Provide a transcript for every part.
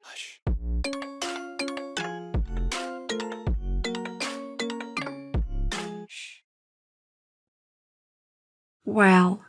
Hush. Shh. Well,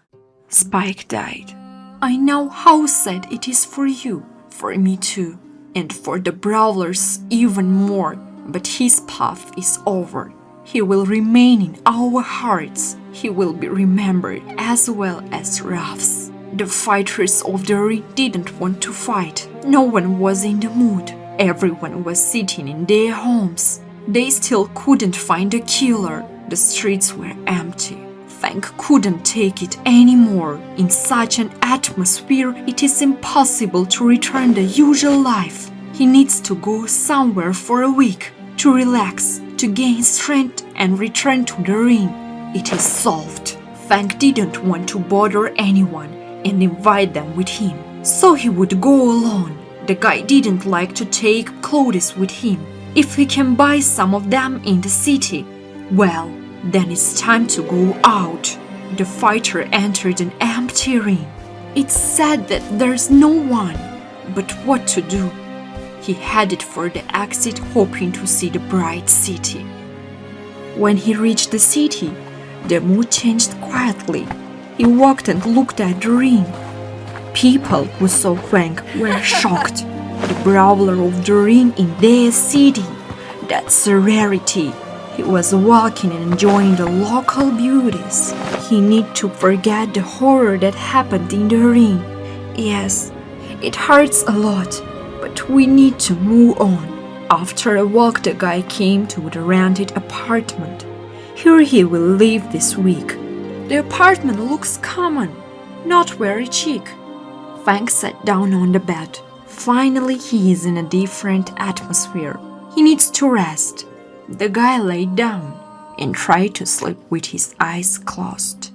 Spike died. I know how sad it is for you, for me too, and for the Brawlers even more, but his path is over. He will remain in our hearts. He will be remembered as well as Ruffs. The fighters of the ring didn't want to fight. No one was in the mood. Everyone was sitting in their homes. They still couldn't find the killer. The streets were empty. Feng couldn't take it anymore. In such an atmosphere, it is impossible to return the usual life. He needs to go somewhere for a week, to relax, to gain strength and return to the ring. It is solved. Feng didn't want to bother anyone and invite them with him, so he would go alone. The guy didn't like to take clothes with him. If he can buy some of them in the city, well, then it's time to go out. The fighter entered an empty ring. It's sad that there's no one, but what to do? He headed for the exit, hoping to see the bright city. When he reached the city, the mood changed quietly. He walked and looked at the ring. People who saw Feng were shocked. The brawler of the ring in their city. That's a rarity. He was walking and enjoying the local beauties. He needed to forget the horror that happened in the ring. Yes, it hurts a lot, but we need to move on. After a walk, the guy came to the rented apartment. Here he will live this week. The apartment looks common, not very chic. Feng sat down on the bed. Finally, he is in a different atmosphere. He needs to rest. The guy lay down and tried to sleep with his eyes closed.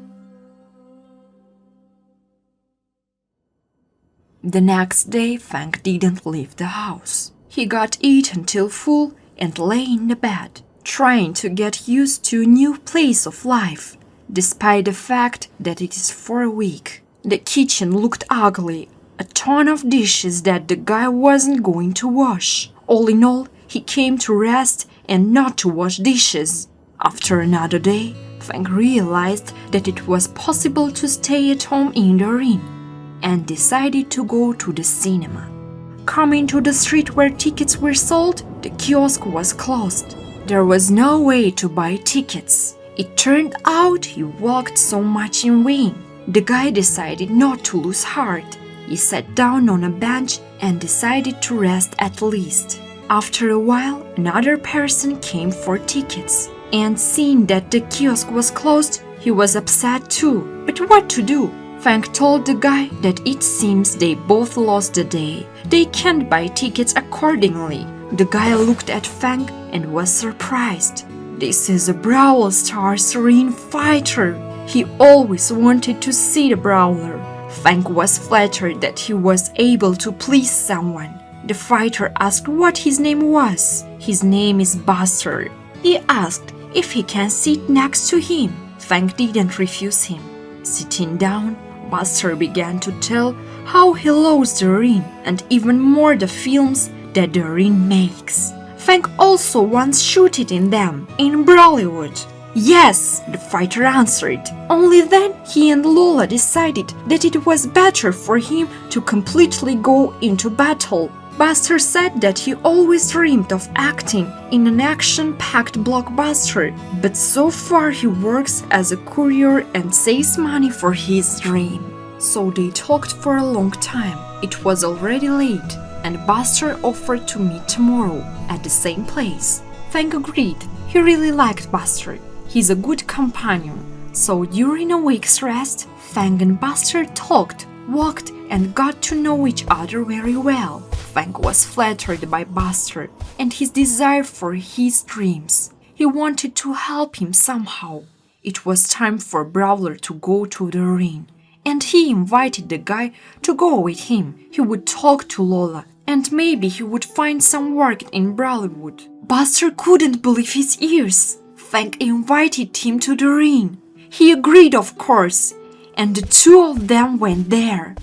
The next day, Feng didn't leave the house. He got eaten till full and lay in the bed, trying to get used to a new place of life, despite the fact that it is for a week. The kitchen looked ugly, a ton of dishes that the guy wasn't going to wash. All in all, he came to rest and not to wash dishes. After another day, Feng realized that it was possible to stay at home in the ring and decided to go to the cinema. Coming to the street where tickets were sold, the kiosk was closed. There was no way to buy tickets. It turned out he walked so much in vain. The guy decided not to lose heart. He sat down on a bench and decided to rest at least. After a while, another person came for tickets, and seeing that the kiosk was closed, he was upset too. But what to do? Feng told the guy that it seems they both lost the day. They can't buy tickets accordingly. The guy looked at Feng and was surprised. This is a Brawl Stars ring fighter. He always wanted to see the brawler. Feng was flattered that he was able to please someone. The fighter asked what his name was. His name is Buster. He asked if he can sit next to him. Feng didn't refuse him. Sitting down, Buster began to tell how he loves the ring and even more the films that the ring makes. Feng also once shooted in them in Bollywood. Yes, the fighter answered. Only then he and Lola decided that it was better for him to completely go into battle. Buster said that he always dreamed of acting in an action-packed blockbuster, but so far he works as a courier and saves money for his dream. So they talked for a long time. It was already late, and Buster offered to meet tomorrow at the same place. Feng agreed. He really liked Buster. He's a good companion. So during a week's rest, Feng and Buster talked, walked, and got to know each other very well. Feng was flattered by Buster and his desire for his dreams. He wanted to help him somehow. It was time for Brawler to go to the ring, and he invited the guy to go with him. He would talk to Lola, and maybe he would find some work in Bollywood. Buster couldn't believe his ears. Feng invited him to the ring. He agreed, of course, and the two of them went there.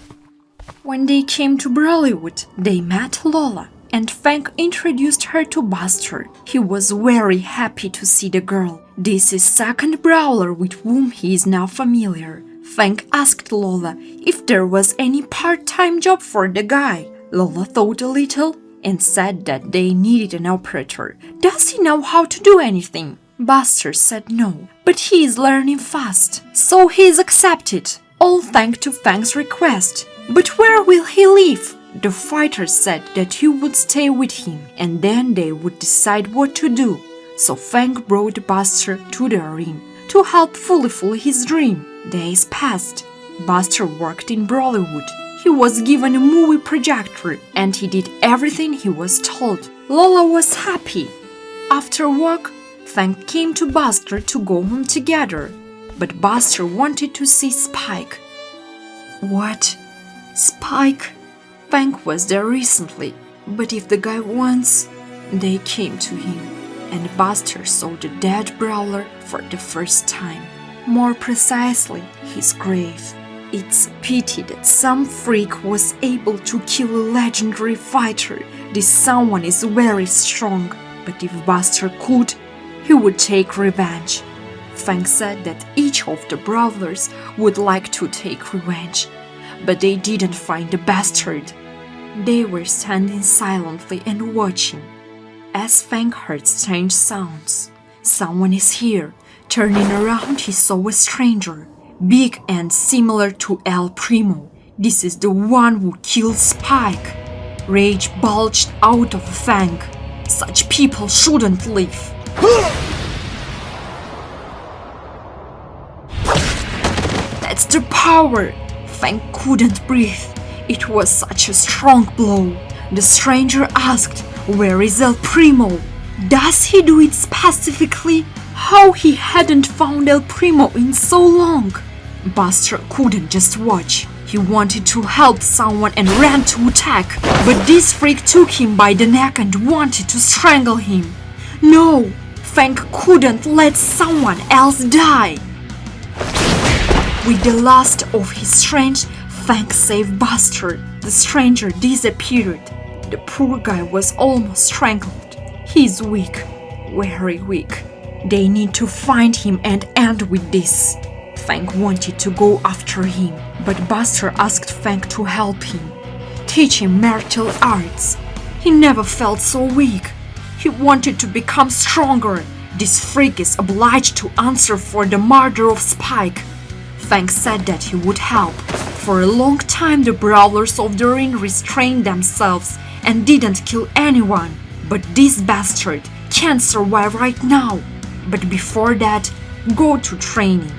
When they came to Brawlwood, they met Lola, and Feng introduced her to Buster. He was very happy to see the girl. This is second brawler with whom he is now familiar. Feng asked Lola if there was any part-time job for the guy. Lola thought a little and said that they needed an operator. Does he know how to do anything? Buster said no, but he is learning fast, so he is accepted, all thanks to Feng's request. But where will he live? The fighter said that he would stay with him, and then they would decide what to do. So Feng brought Buster to the arena to help fulfill his dream. Days passed. Buster worked in Brawlwood. He was given a movie projector, and he did everything he was told. Lola was happy. After work, Feng came to Buster to go home together, but Buster wanted to see Spike. What? Spike? Feng was there recently, but if the guy wants... They came to him, and Buster saw the dead brawler for the first time. More precisely, his grave. It's a pity that some freak was able to kill a legendary fighter. This someone is very strong, but if Buster could, he would take revenge. Feng said that each of the brawlers would like to take revenge, but they didn't find the bastard. They were standing silently and watching. As Feng heard strange sounds. Someone is here. Turning around, he saw a stranger, big and similar to El Primo. This is the one who killed Spike. Rage bulged out of Feng. Such people shouldn't live. That's the power! Feng couldn't breathe. It was such a strong blow. The stranger asked, "Where is El Primo? Does he do it specifically? How he hadn't found El Primo in so long?" Buster couldn't just watch. He wanted to help someone and ran to attack, but this freak took him by the neck and wanted to strangle him. No! Feng couldn't let someone else die. With the last of his strength, Feng saved Buster. The stranger disappeared. The poor guy was almost strangled. He's weak, very weak. They need to find him and end with this. Feng wanted to go after him, but Buster asked Feng to help him, teach him martial arts. He never felt so weak. He wanted to become stronger. This freak is obliged to answer for the murder of Spike. Feng said that he would help. For a long time the brawlers of the ring restrained themselves and didn't kill anyone. But this bastard can't survive right now. But before that, go to training.